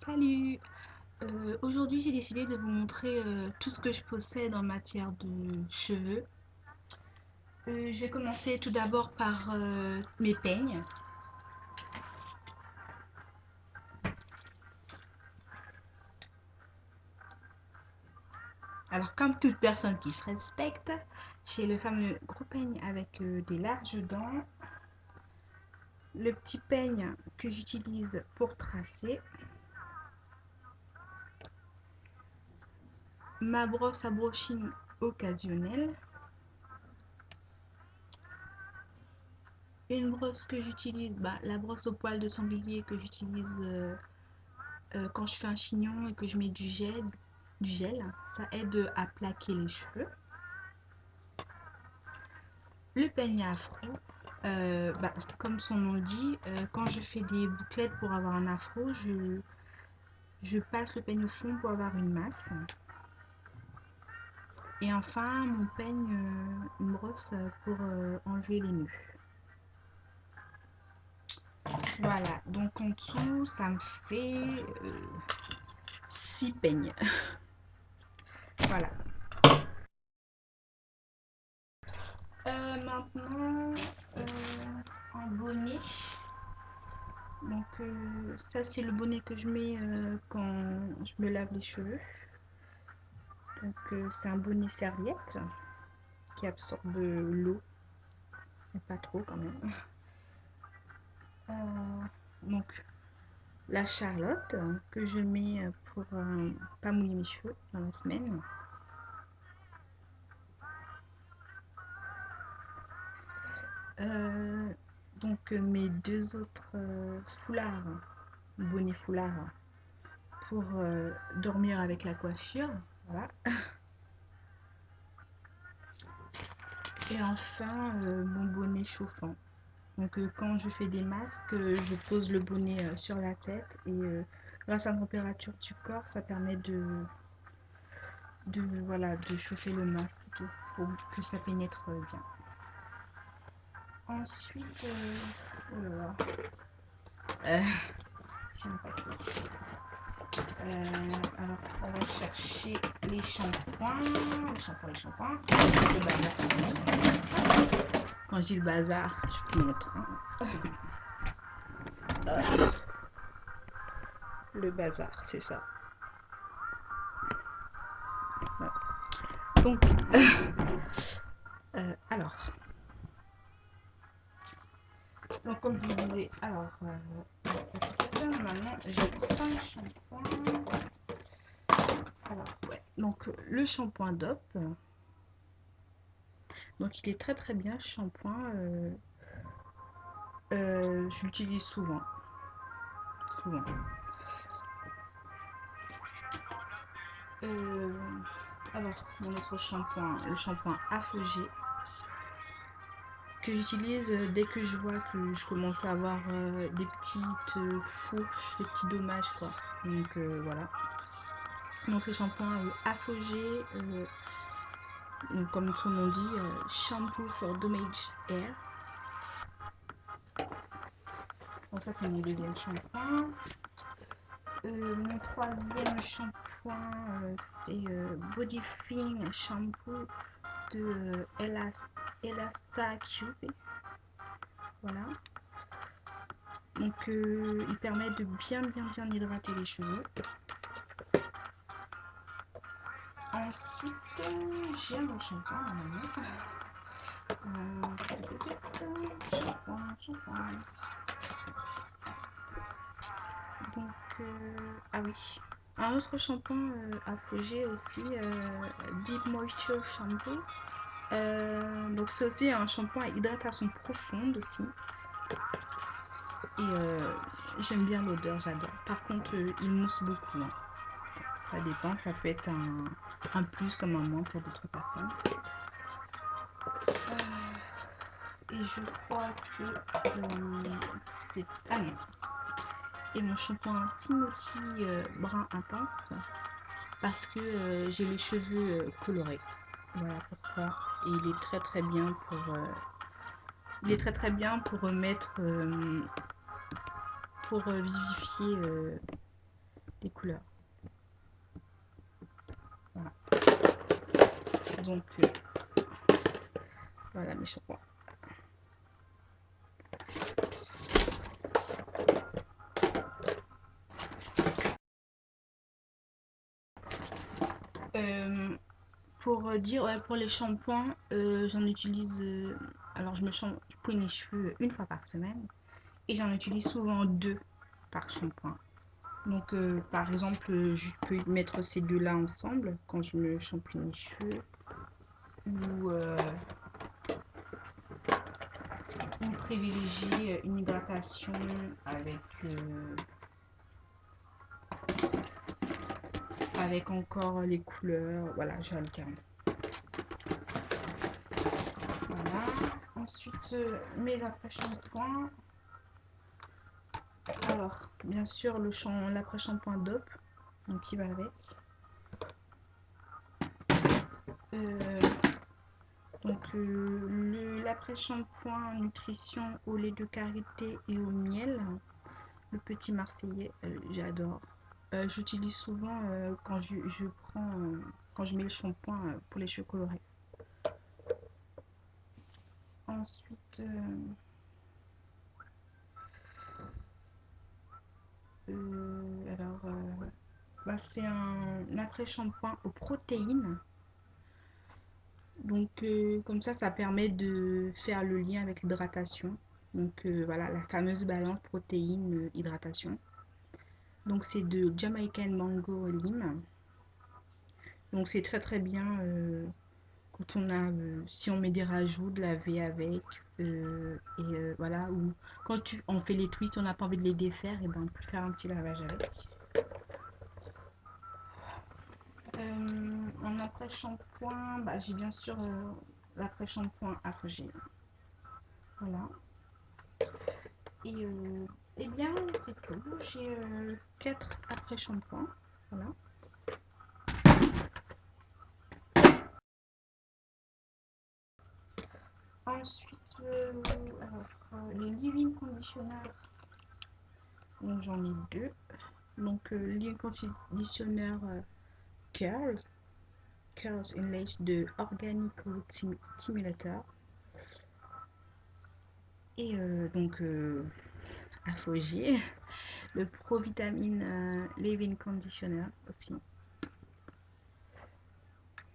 Salut! Aujourd'hui j'ai décidé de vous montrer tout ce que je possède en matière de cheveux. Je vais commencer tout d'abord par mes peignes. Alors comme toute personne qui se respecte, j'ai le fameux gros peigne avec des larges dents, le petit peigne que j'utilise pour tracer, ma brosse à brushing occasionnelle, une brosse que j'utilise, la brosse au poil de sanglier que j'utilise quand je fais un chignon et que je mets du gel, ça aide à plaquer les cheveux. Le peigne afro, comme son nom le dit, quand je fais des bouclettes pour avoir un afro, je passe le peigne au fond pour avoir une masse. Et enfin, mon peigne, une brosse pour enlever les nœuds. Voilà, donc en dessous, ça me fait 6 peignes. Voilà. Maintenant, un bonnet. Donc ça c'est le bonnet que je mets quand je me lave les cheveux. Donc c'est un bonnet serviette qui absorbe l'eau, mais pas trop quand même. Euh, donc la Charlotte que je mets pour pas mouiller mes cheveux dans la semaine. Euh, donc mes deux autres foulards, bonnet foulard pour dormir avec la coiffure. Voilà. Et enfin mon bonnet chauffant. Donc quand je fais des masques, je pose le bonnet sur la tête et grâce à la température du corps, ça permet voilà, de chauffer le masque et tout, pour que ça pénètre bien. Ensuite, oh là là, euh, j'ai un papier. Alors, on va chercher les shampoings, le bazar, c'est bon. Quand je dis le bazar, je vous montre. Le bazar, c'est ça. Voilà. Donc, alors, comme je vous disais, maintenant j'ai 5 shampoings. Alors, ouais, donc le shampoing DOP, donc il est très très bien ce shampoing. Je l'utilise souvent. Euh, alors, mon autre shampoing, le shampoing Afogé, que j'utilise dès que je vois que je commence à avoir des petites fourches, des petits dommages quoi. Donc voilà. Donc le shampoing Afogé, donc, comme son nom dit, shampoo for damaged hair. Donc ça c'est mon deuxième shampoing. Mon troisième shampoing c'est Body Film Shampoo de Elasta Cube. Voilà. Donc il permet de bien hydrater les cheveux. Ensuite, j'ai un autre shampoing normalement. Shampoing. Donc, ah oui. Un autre shampoing à Fogé aussi, Deep Moisture Shampoo. Donc c'est aussi un shampoing à hydratation profonde aussi. Et j'aime bien l'odeur, j'adore. Par contre, il mousse beaucoup. Hein. Ça dépend, ça peut être un plus comme un moins pour d'autres personnes. Et je crois que c'est... Ah non. Et mon shampoing Timothy brun intense parce que j'ai les cheveux colorés. Voilà pourquoi. Et il est très bien pour... il est très bien pour remettre... pour vivifier des couleurs. Voilà. Donc, voilà mes shampoings. Pour dire, ouais, pour les shampoings, j'en utilise. Alors, je me shampooine les cheveux une fois par semaine et j'en utilise souvent deux par shampoing. Donc, par exemple, je peux mettre ces deux-là ensemble quand je me shampooine les cheveux ou on privilégie une hydratation avec encore les couleurs. Voilà, j'alterne. Voilà. Ensuite, mes après-shampoings. Alors, bien sûr, l'après-shampoing DOP, donc qui va avec. Euh, donc, l'après-shampoing nutrition au lait de karité et au miel. Le petit marseillais, j'adore. J'utilise souvent quand je prends, quand je mets le shampoing pour les cheveux colorés. Ensuite, bah, c'est un après-shampoing aux protéines. Donc, comme ça permet de faire le lien avec l'hydratation. Donc, voilà, la fameuse balance protéines-hydratation. Donc, c'est de Jamaican Mango Lime. Donc, c'est très très bien quand on a, si on met des rajouts, de laver avec. Voilà, ou quand on fait les twists, on n'a pas envie de les défaire, et ben on peut faire un petit lavage avec. En après-shampoing, bah, j'ai bien sûr l'après-shampoing Afogé. Voilà. Et bien, c'est tout. J'ai 4 après-shampoings. Voilà. Ensuite, les leave-in conditionneurs. Donc, j'en ai deux. Donc, leave-in conditionneur Curls in Lace de Organic Root Stimulator. Et donc, Afogé. Le Provitamine Leave-in Conditioner aussi.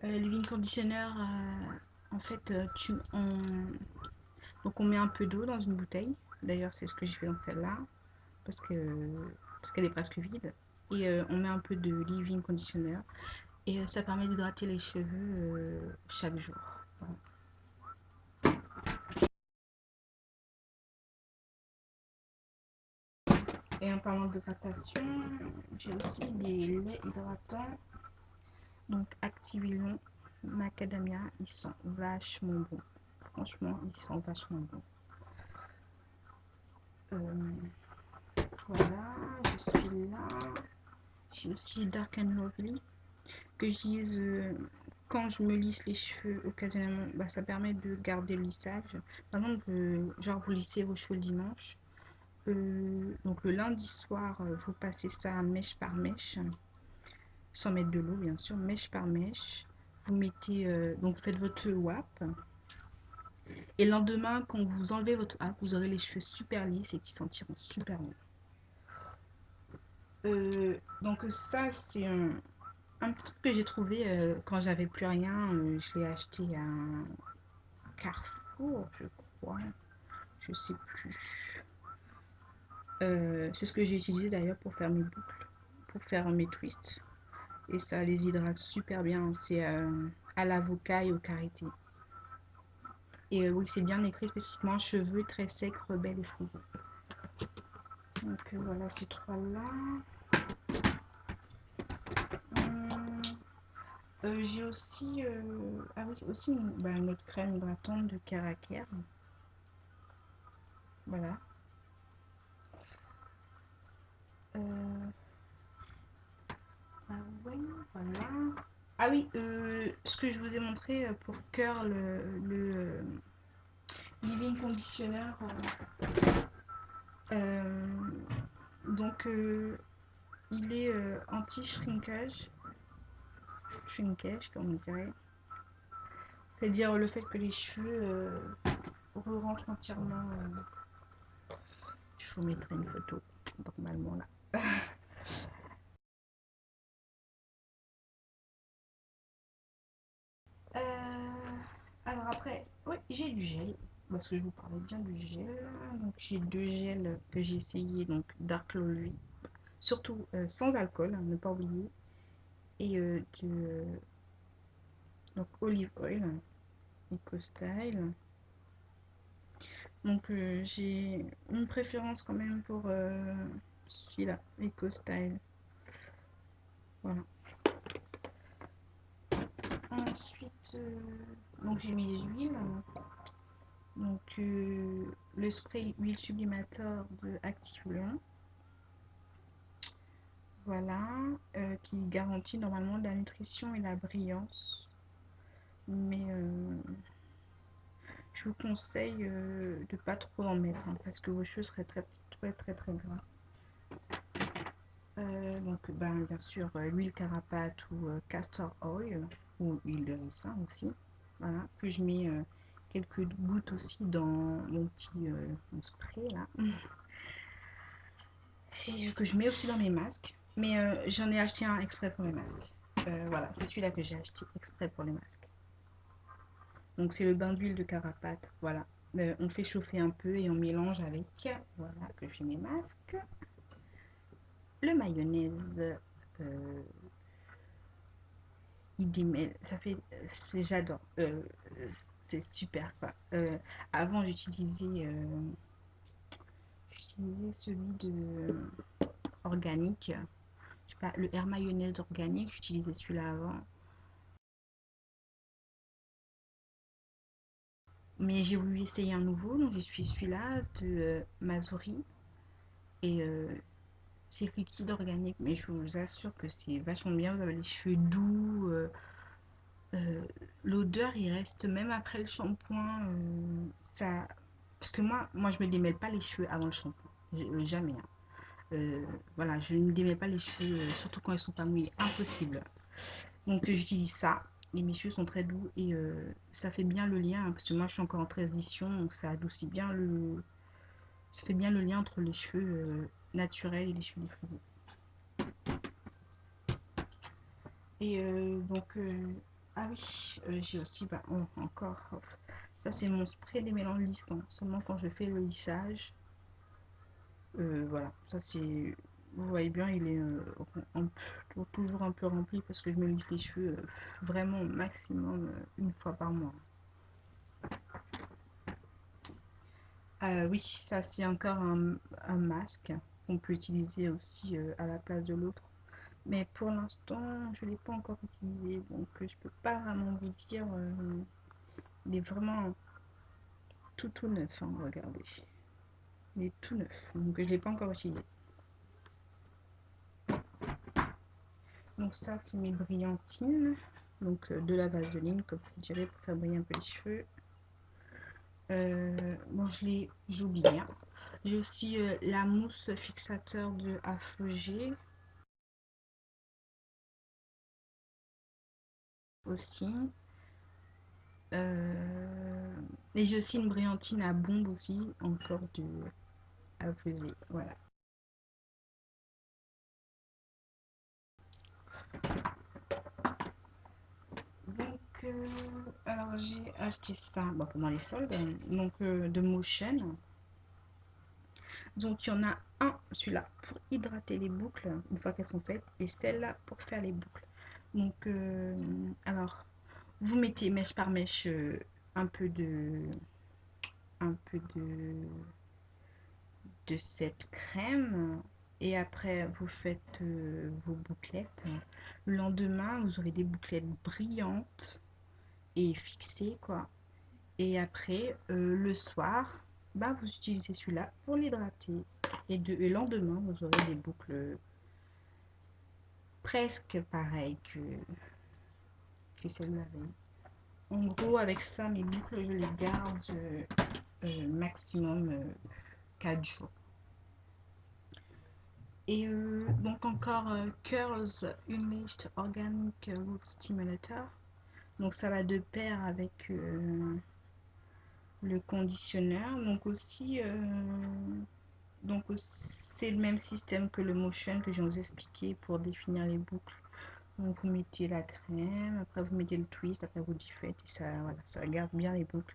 Le leave-in conditioner, en fait, donc on met un peu d'eau dans une bouteille. D'ailleurs, c'est ce que j'ai fait dans celle-là parce qu'elle est presque vide. Et on met un peu de leave-in conditioner et ça permet d'hydrater les cheveux chaque jour. Voilà. Et en parlant d'hydratation, j'ai aussi des laits hydratants. Donc Activilon, Macadamia, ils sont vachement bons. Franchement, ils sont vachement bons. Voilà, je suis là. J'ai aussi Dark and Lovely que j'utilise quand je me lisse les cheveux occasionnellement. Bah, ça permet de garder le lissage. Par exemple, genre vous lissez vos cheveux le dimanche. Donc le lundi soir, vous passez ça mèche par mèche, sans mettre de l'eau bien sûr, mèche par mèche. Vous mettez, donc vous faites votre WAP. Et le lendemain, quand vous enlevez votre WAP, vous aurez les cheveux super lisses et qui sentiront super bon. Donc ça, c'est un truc que j'ai trouvé quand j'avais plus rien. Je l'ai acheté à un Carrefour, je crois. Je sais plus. C'est ce que j'ai utilisé d'ailleurs pour faire mes boucles, pour faire mes twists. Et ça les hydrate super bien. C'est à l'avocat et au karité. Et oui, c'est bien écrit spécifiquement cheveux très secs, rebelles et frisés. Donc voilà ces trois-là. J'ai aussi, ah oui, aussi notre crème hydratante de Caraker. Voilà. Ah ouais, voilà. Ah oui, ce que je vous ai montré pour curl, le leave-in conditioner. Donc, il est anti-shrinkage, shrinkage comme on dirait. C'est-à-dire le fait que les cheveux re-rentrent entièrement. Je vous mettrai une photo normalement là. Alors après, oui, j'ai du gel. Parce que je vous parlais bien du gel. Donc j'ai deux gels que j'ai essayé. Donc Dark Lolly. Surtout sans alcool, hein, ne pas oublier. Et donc Olive Oil, Eco Style. Donc j'ai une préférence quand même pour celui-là, Eco Style. Voilà. Ensuite, donc j'ai mes huiles. Donc le spray huile sublimateur de Activlon. Voilà, qui garantit normalement la nutrition et la brillance. Mais je vous conseille de pas trop en mettre hein, parce que vos cheveux seraient très gras. Donc ben, bien sûr l'huile carapate ou castor oil ou huile de ricin aussi. Voilà, puis je mets quelques gouttes aussi dans mon petit mon spray là et que je mets aussi dans mes masques. Mais j'en ai acheté un exprès pour les masques. Voilà, c'est celui-là que j'ai acheté exprès pour les masques. Donc c'est le bain d'huile de carapate. Voilà. On fait chauffer un peu et on mélange avec. Voilà, que je fais mes masques. Le mayonnaise. Euh, il démêle. Ça fait. J'adore. C'est super quoi. Avant j'utilisais celui de organique. Je sais pas, le air mayonnaise organique. J'utilisais celui-là avant. Mais j'ai voulu essayer un nouveau, donc je suis celui-là de Mazori. Et c'est liquide organique, mais je vous assure que c'est vachement bien. Vous avez les cheveux doux. Euh, L'odeur, il reste même après le shampoing. Ça... Parce que moi, je me démêle pas les cheveux avant le shampoing. Jamais. Hein. Voilà, je ne démêle pas les cheveux, surtout quand ils sont pas mouillés. Impossible. Donc j'utilise ça. Et mes cheveux sont très doux et ça fait bien le lien. Hein, parce que moi, je suis encore en transition, donc ça adoucit bien le. Ça fait bien le lien entre les cheveux naturels et les cheveux défrisés. Et ah oui, j'ai aussi, bah, encore, ça c'est mon spray démêlant lissant. Seulement quand je fais le lissage, voilà, ça c'est, vous voyez bien, il est toujours un peu rempli parce que je me lisse les cheveux vraiment au maximum une fois par mois. Oui, ça c'est encore un masque qu'on peut utiliser aussi à la place de l'autre. Mais pour l'instant, je ne l'ai pas encore utilisé, donc je peux pas vraiment vous dire. Il est vraiment tout neuf, hein, regardez. Il est tout neuf, donc je ne l'ai pas encore utilisé. Donc ça, c'est mes brillantines. Donc de la vaseline, comme vous direz, pour faire briller un peu les cheveux. Bon, j'ai oublié. Hein. J'ai aussi la mousse fixateur de AFG aussi. Et j'ai aussi une brillantine à bombe aussi, encore de AFG. Voilà. Donc, alors j'ai acheté ça bon, pendant les soldes, donc de Motion. Donc il y en a un, celui-là, pour hydrater les boucles une fois qu'elles sont faites, et celle-là pour faire les boucles. Donc, alors, vous mettez mèche par mèche un peu de, un peu de cette crème, et après vous faites vos bouclettes. Le lendemain, vous aurez des bouclettes brillantes et fixées, quoi. Et après, le soir, bah, vous utilisez celui-là pour l'hydrater. Et le lendemain, vous aurez des boucles presque pareilles que celle de la veille. En gros, avec ça, mes boucles, je les garde maximum 4 jours. Et donc encore Curls Unleashed Organic Root Stimulator. Donc ça va de pair avec le conditionneur. Donc c'est le même système que le motion que je viens de vous expliquer pour définir les boucles. Donc vous mettez la crème, après vous mettez le twist, après vous défaites et ça, voilà, ça garde bien les boucles.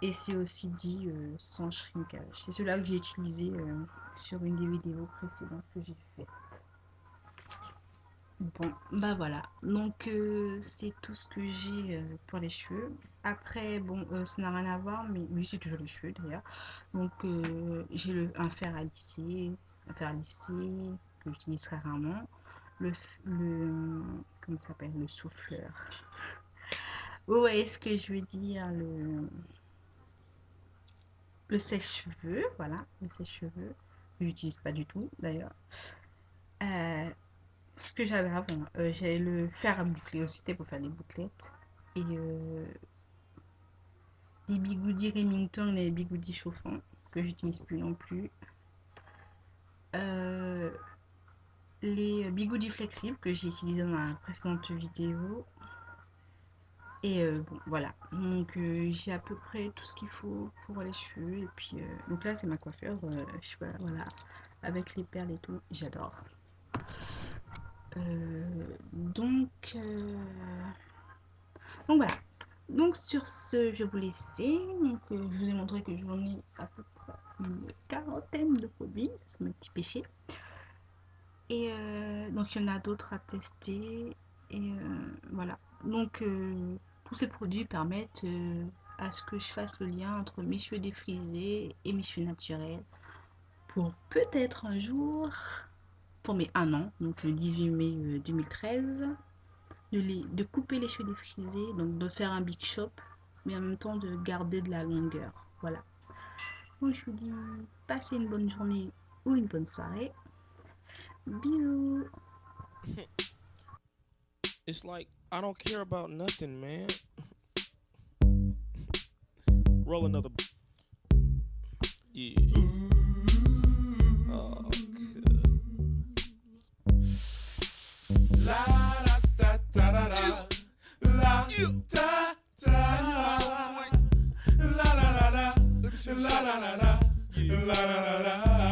Et c'est aussi dit sans shrinkage. C'est celui-là que j'ai utilisé sur une des vidéos précédentes que j'ai fait. Bon, bah voilà. Donc c'est tout ce que j'ai pour les cheveux. Après, bon, ça n'a rien à voir, mais oui, c'est toujours les cheveux d'ailleurs. Donc j'ai un fer à lisser que j'utilise très rarement. Le comment ça s'appelle? Le souffleur. Vous voyez ce que je veux dire? Le sèche-cheveux, voilà, le sèche-cheveux. Que j'utilise pas du tout d'ailleurs. Euh, Ce que j'avais avant, j'avais le fer à boucler aussi, c'était pour faire les bouclettes. Et les bigoudis Remington, les bigoudis chauffants, que j'utilise plus non plus. Euh, les bigoudis flexibles que j'ai utilisés dans la précédente vidéo. Et bon, voilà. Donc j'ai à peu près tout ce qu'il faut pour les cheveux. Et puis, donc là, c'est ma coiffure. Je sais pas, voilà. Avec les perles et tout, j'adore. Donc, donc voilà. Donc sur ce, je vais vous laisser. Donc, je vous ai montré que j'en ai à peu près une quarantaine de produits. C'est mon petit péché. Et donc il y en a d'autres à tester. Et voilà. Donc tous ces produits permettent à ce que je fasse le lien entre mes cheveux défrisés et mes cheveux naturels. Pour peut-être un jour, pour mes 1 an, donc le 18 mai 2013, de couper les cheveux défrisés, donc de faire un big shop, mais en même temps de garder de la longueur. Voilà. Donc je vous dis, passez une bonne journée ou une bonne soirée. Bisous. It's like I don't care about nothing, man. Roll another. Yeah. Oh, good. La da da da da da. La da da. La da da da. La da da da. La da da da.